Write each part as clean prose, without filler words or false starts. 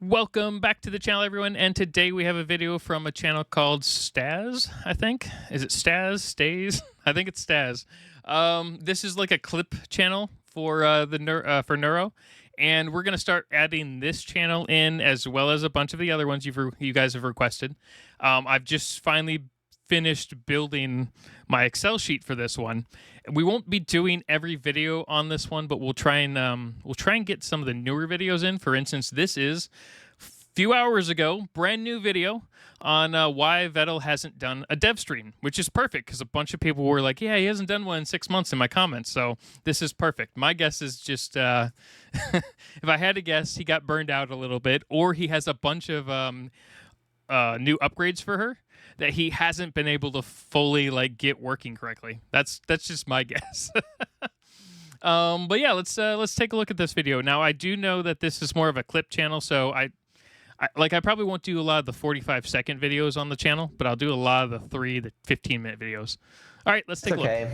Welcome back to the channel, everyone, and today we have a video from a channel called Staz, I think. Is it Staz? Stays? I think it's Staz. This is like a clip channel for for Neuro, and we're going to start adding this channel in as well as a bunch of the other ones you guys have requested. I've just finally finished building my Excel sheet for this one. We won't be doing every video on this one, but we'll try and get some of the newer videos in. For instance, this is a few hours ago, brand new video on why Vedal hasn't done a dev stream, which is perfect because a bunch of people were like, yeah, he hasn't done one in 6 months in my comments. So this is perfect. My guess is just, if I had to guess, he got burned out a little bit, or he has a bunch of new upgrades for her that he hasn't been able to fully get working correctly. That's just my guess. But yeah, let's take a look at this video. Now, I do know that this is more of a clip channel, so I probably won't do a lot of the 45-second videos on the channel, but I'll do a lot of the 15-minute videos. All right, let's take a look. Okay.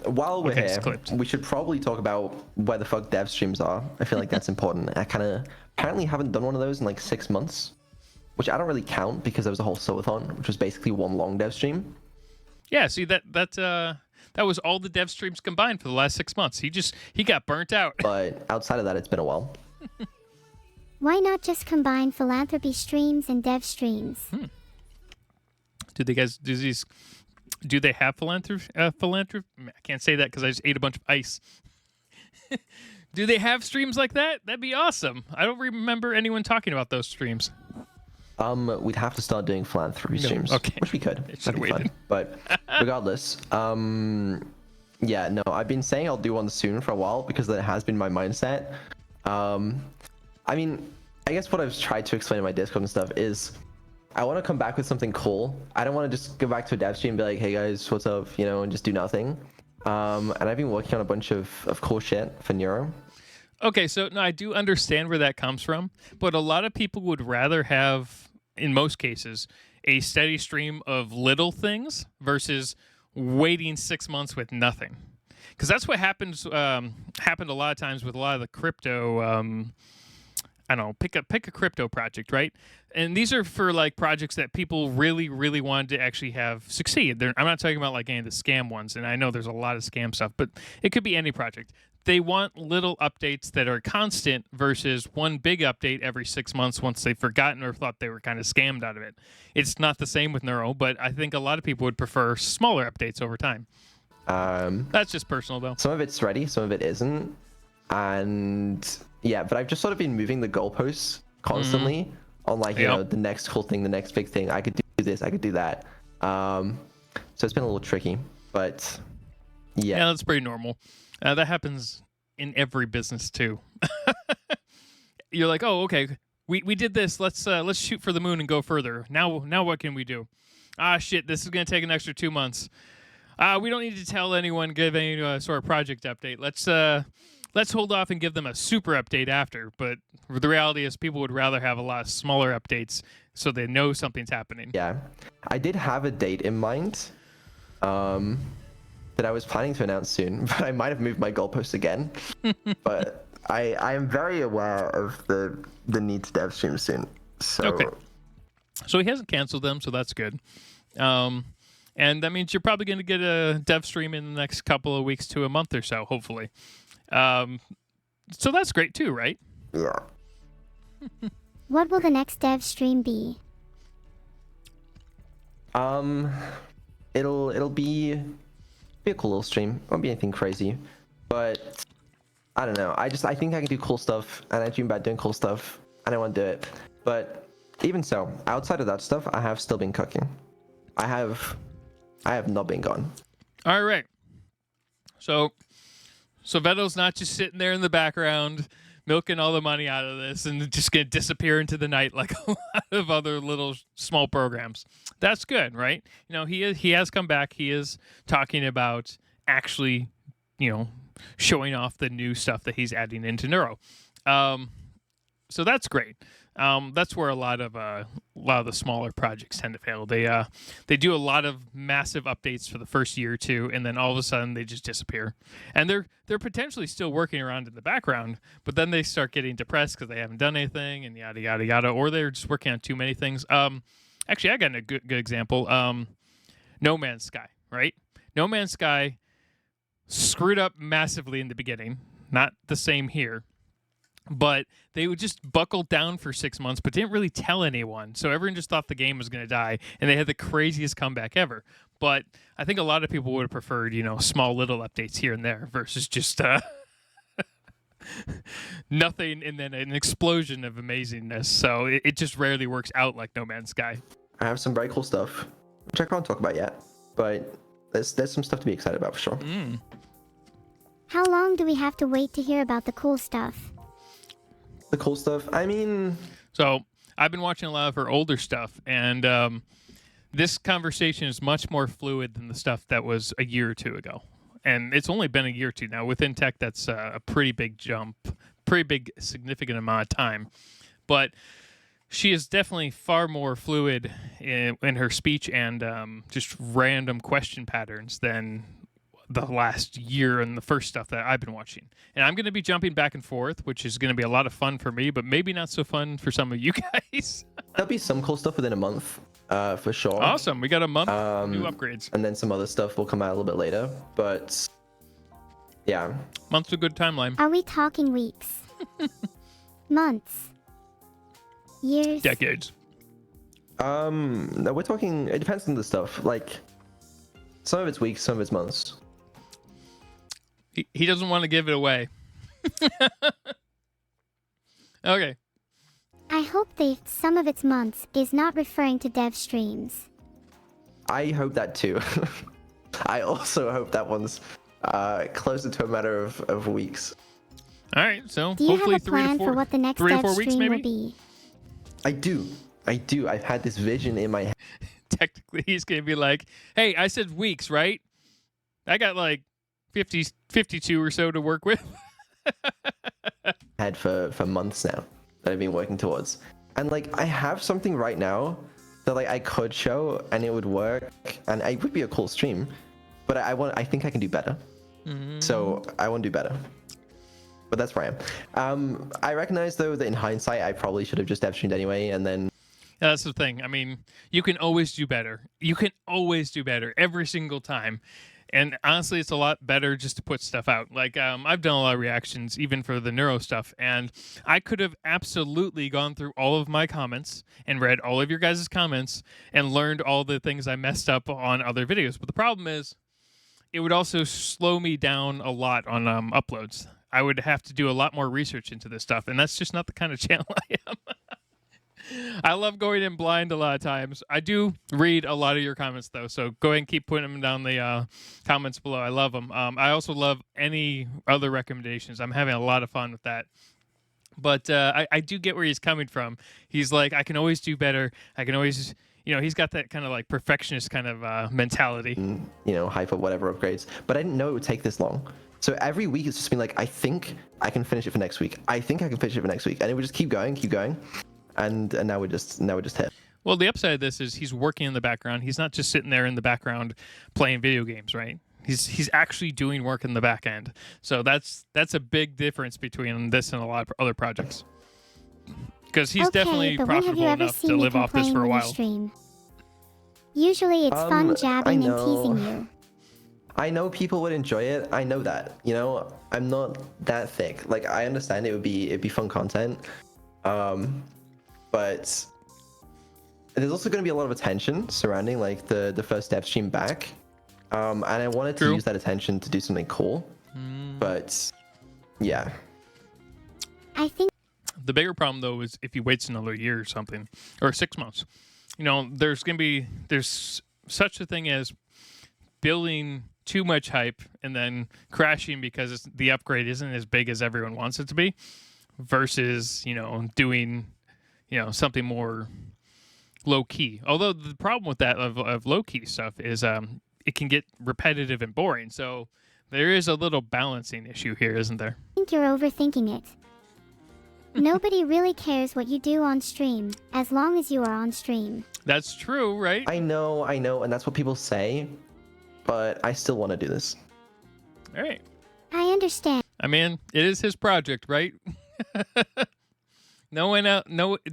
While we're here, we should probably talk about where the fuck dev streams are. I feel like that's important. I kind of apparently haven't done one of those in like 6 months. Which I don't really count because there was a whole sewathon, which was basically one long dev stream. Yeah, see that was all the dev streams combined for the last 6 months. He got burnt out. But outside of that, it's been a while. Why not just combine philanthropy streams and dev streams? Do they have philanthropy? I can't say that because I just ate a bunch of ice. Do they have streams like that? That'd be awesome. I don't remember anyone talking about those streams. We'd have to start doing philanthropy streams, okay. Which we could. That'd be fun. But regardless, yeah, no, I've been saying I'll do one soon for a while because that has been my mindset. I mean, I guess what I've tried to explain in my Discord and stuff is I want to come back with something cool. I don't want to just go back to a dev stream and be like, hey guys, what's up, and just do nothing. And I've been working on a bunch of cool shit for Neuro. Okay, so no, I do understand where that comes from, but a lot of people would rather have, in most cases, a steady stream of little things versus waiting 6 months with nothing. Because that's what happened a lot of times with a lot of the crypto. I don't know, pick a crypto project, right? And these are for projects that people really, really wanted to actually have succeed. I'm not talking about any of the scam ones, and I know there's a lot of scam stuff, but it could be any project. They want little updates that are constant versus one big update every 6 months once they've forgotten or thought they were kind of scammed out of it. It's not the same with Neuro, but I think a lot of people would prefer smaller updates over time. That's just personal, though. Some of it's ready, some of it isn't. And yeah, but I've just sort of been moving the goalposts constantly on the next cool thing, the next big thing. I could do this, I could do that. So it's been a little tricky, but yeah. Yeah, that's pretty normal. That happens in every business too. You're like, oh, okay, we did this. Let's shoot for the moon and go further. Now what can we do? Ah, shit, this is gonna take an extra 2 months. We don't need to tell anyone, give any sort of project update. Let's hold off and give them a super update after. But the reality is people would rather have a lot of smaller updates so they know something's happening. Yeah, I did have a date in mind. That I was planning to announce soon, but I might have moved my goalposts again. But I am very aware of the need to dev stream soon. So okay. So he hasn't canceled them, so that's good. And that means you're probably going to get a dev stream in the next couple of weeks to a month or so, hopefully. So that's great too, right? Yeah. What will the next dev stream be? It'll be a cool little stream. Won't be anything crazy, but I don't know. I think I can do cool stuff, and I dream about doing cool stuff, and I want to do it. But even so, outside of that stuff, I have still been cooking. I have not been gone. All right. So Vedal's not just sitting there in the background milking all the money out of this and just gonna disappear into the night like a lot of other little small programs. That's good, right? He has come back. He is talking about actually, showing off the new stuff that he's adding into Neuro. So that's great. That's where a lot of the smaller projects tend to fail. They do a lot of massive updates for the first year or two, and then all of a sudden they just disappear. And they're potentially still working around in the background, but then they start getting depressed because they haven't done anything, and yada yada yada, or they're just working on too many things. Actually, I got a good example. No Man's Sky, right? No Man's Sky screwed up massively in the beginning. Not the same here. But they would just buckle down for 6 months, but didn't really tell anyone. So everyone just thought the game was going to die, and they had the craziest comeback ever. But I think a lot of people would have preferred, small little updates here and there versus just nothing and then an explosion of amazingness. So it just rarely works out like No Man's Sky. I have some very cool stuff, which I can't talk about yet, but there's some stuff to be excited about for sure. How long do we have to wait to hear about the cool stuff? The cool stuff, I mean... So I've been watching a lot of her older stuff, and this conversation is much more fluid than the stuff that was a year or two ago. And it's only been a year or two now. Within tech, that's a pretty big jump, pretty big, significant amount of time. But she is definitely far more fluid in her speech and just random question patterns than the last year and the first stuff that I've been watching. And I'm going to be jumping back and forth, which is going to be a lot of fun for me, but maybe not so fun for some of you guys. There'll be some cool stuff within a month, for sure. Awesome. We got a month, new upgrades. And then some other stuff will come out a little bit later, but yeah. Month's a good timeline. Are we talking weeks? Months? Years? Decades. No, we're talking, it depends on the stuff. Like, some of it's weeks, some of it's months. He doesn't want to give it away. Okay. I hope some of its months is not referring to dev streams. I hope that too. I also hope that one's closer to a matter of weeks. All right, so Do you hopefully have a plan for what the next 3 to dev 4 weeks, stream maybe? will be? I do. I've had this vision in my head. Technically, he's going to be like, hey, I said weeks, right? I got like 52 or so to work with. For months now that I've been working towards. And like, I have something right now that like I could show and it would work and it would be a cool stream, but I think I can do better. So I want to do better. But that's where I am. I recognize though that in hindsight, I probably should have just dev streamed anyway, and then Yeah, that's the thing. I mean, you can always do better. You can always do better every single time. And honestly, it's a lot better just to put stuff out. Like, I've done a lot of reactions, even for the neuro stuff, and I could have absolutely gone through all of my comments and read all of your guys' comments and learned all the things I messed up on other videos. But the problem is, it would also slow me down a lot on uploads. I would have to do a lot more research into this stuff, and that's just not the kind of channel I am. I love going in blind a lot of times. I do read a lot of your comments, though, so go ahead and keep putting them down the comments below. I love them. I also love any other recommendations. I'm having a lot of fun with that. But I do get where he's coming from. He's like, I can always do better. I can always, he's got that kind of like perfectionist kind of mentality. Hype up whatever upgrades. But I didn't know it would take this long. So every week it's just been like, I think I can finish it for next week. I think I can finish it for next week. And it would just keep going. And now we're just hit. Well, the upside of this is he's working in the background. He's not just sitting there in the background playing video games, right? He's actually doing work in the back end. So that's a big difference between this and a lot of other projects. Because he's definitely profitable enough to live off this for a while. Usually it's fun jabbing and teasing you. I know people would enjoy it. I know that. I'm not that thick. Like, I understand it'd be fun content. But there's also going to be a lot of attention surrounding like the first dev stream back. And I wanted to use that attention to do something cool. But yeah. I think the bigger problem though is if he waits another year or something, or 6 months. There's such a thing as building too much hype and then crashing because the upgrade isn't as big as everyone wants it to be, versus doing something more low key. Although the problem with that of low key stuff is it can get repetitive and boring. So there is a little balancing issue here, isn't there? I think you're overthinking it. Nobody really cares what you do on stream, as long as you are on stream. That's true, right? I know, and that's what people say, but I still want to do this. All right. I understand. I mean, it is his project, right? No one else,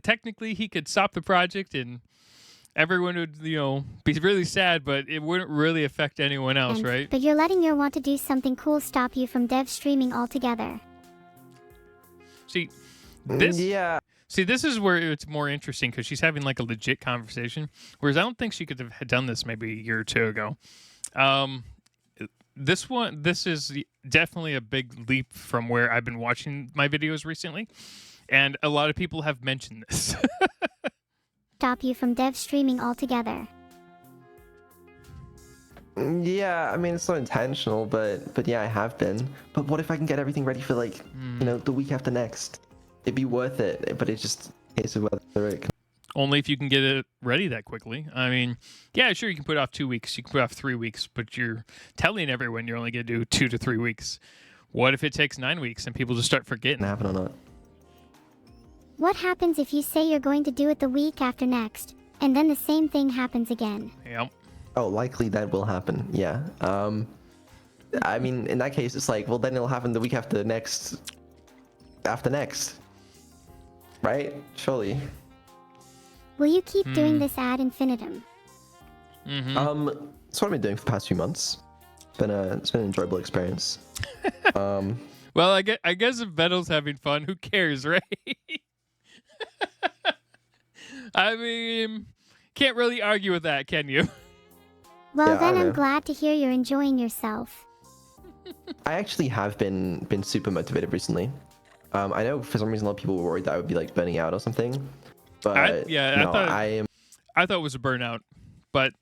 technically he could stop the project and everyone would, be really sad, but it wouldn't really affect anyone else, right? But you're letting your want to do something cool stop you from dev streaming altogether. See, this is where it's more interesting because she's having like a legit conversation, whereas I don't think she could have done this maybe a year or two ago. This is definitely a big leap from where I've been watching my videos recently, and a lot of people have mentioned this. Stop you from dev streaming altogether. Yeah, I mean, it's not intentional, but yeah, I have been. But what if I can get everything ready for like, the week after next? It'd be worth it, but it's just a case of whether it can. Only if you can get it ready that quickly. I mean, yeah, sure, you can put off 2 weeks, you can put off 3 weeks, but you're telling everyone you're only going to do 2 to 3 weeks. What if it takes 9 weeks and people just start forgetting? Happen or not? What happens if you say you're going to do it the week after next, and then the same thing happens again? Yep. Oh, likely that will happen. Yeah. I mean, in that case, it's like, well, then it'll happen the week after next. After next. Right? Surely. Will you keep doing this ad infinitum? Mm-hmm. It's what I've been doing for the past few months. It's been an enjoyable experience. Well, I guess if Vedal's having fun, who cares, right? I mean, can't really argue with that, can you? Well, Yeah, then I I'm know. glad to hear you're enjoying yourself. I actually have been super motivated recently. I know for some reason a lot of people were worried that I would be like burning out or something. But I thought it was a burnout, but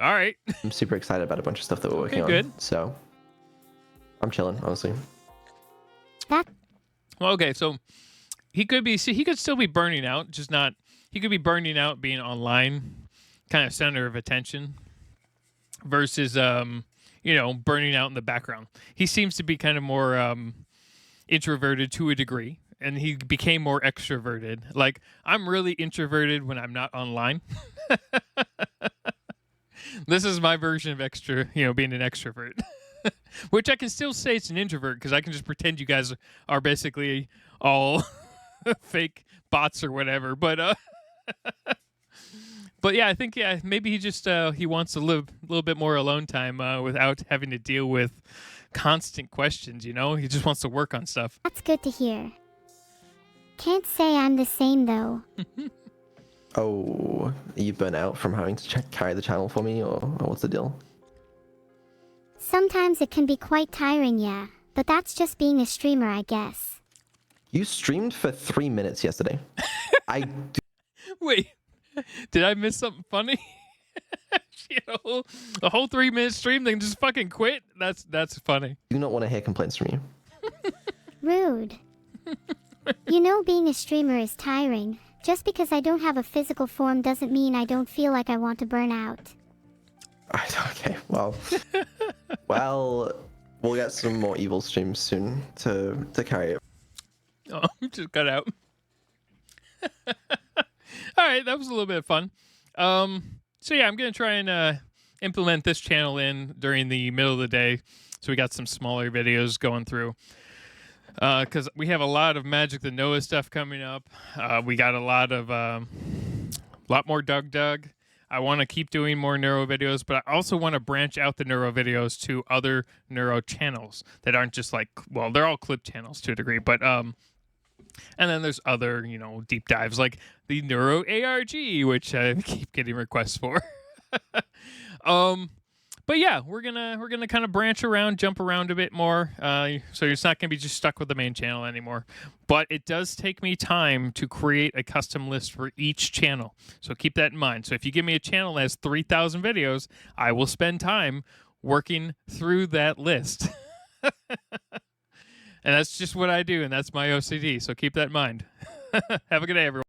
all right. I'm super excited about a bunch of stuff that we're working Okay, good. on. So I'm chilling, honestly. That Well, okay, so he could still be burning out, just not. He could be burning out being online, kind of center of attention, versus burning out in the background. He seems to be kind of more introverted to a degree, and he became more extroverted. Like, I'm really introverted when I'm not online. This is my version of being an extrovert. Which I can still say it's an introvert because I can just pretend you guys are basically all fake bots or whatever. But yeah, I think maybe he just he wants to live a little bit more alone time without having to deal with constant questions. He just wants to work on stuff. That's good to hear. Can't say I'm the same though. Oh, are you burnt out from having to carry the channel for me, or what's the deal? Sometimes it can be quite tiring, yeah. But that's just being a streamer, I guess. You streamed for 3 minutes yesterday. Wait, did I miss something funny? A whole 3-minute stream, then just fucking quit. That's funny. do not want to hear complaints from you. Rude. Being a streamer is tiring. Just because I don't have a physical form doesn't mean I don't feel like I want to burn out. Okay, well, we'll get some more evil streams soon to carry it. Oh, just got out. All right, that was a little bit of fun. So yeah, I'm gonna try and implement this channel in during the middle of the day, so we got some smaller videos going through. Because we have a lot of Magic the Noah stuff coming up. We got a lot more Doug. I want to keep doing more Neuro videos, but I also want to branch out the Neuro videos to other Neuro channels that aren't just like, well, they're all clip channels to a degree, but and then there's other, deep dives like the Neuro ARG, which I keep getting requests for. But yeah, we're gonna kind of branch around, jump around a bit more. So it's not gonna be just stuck with the main channel anymore. But it does take me time to create a custom list for each channel. So keep that in mind. So if you give me a channel that has 3,000 videos, I will spend time working through that list. And that's just what I do, and that's my OCD. So keep that in mind. Have a good day, everyone.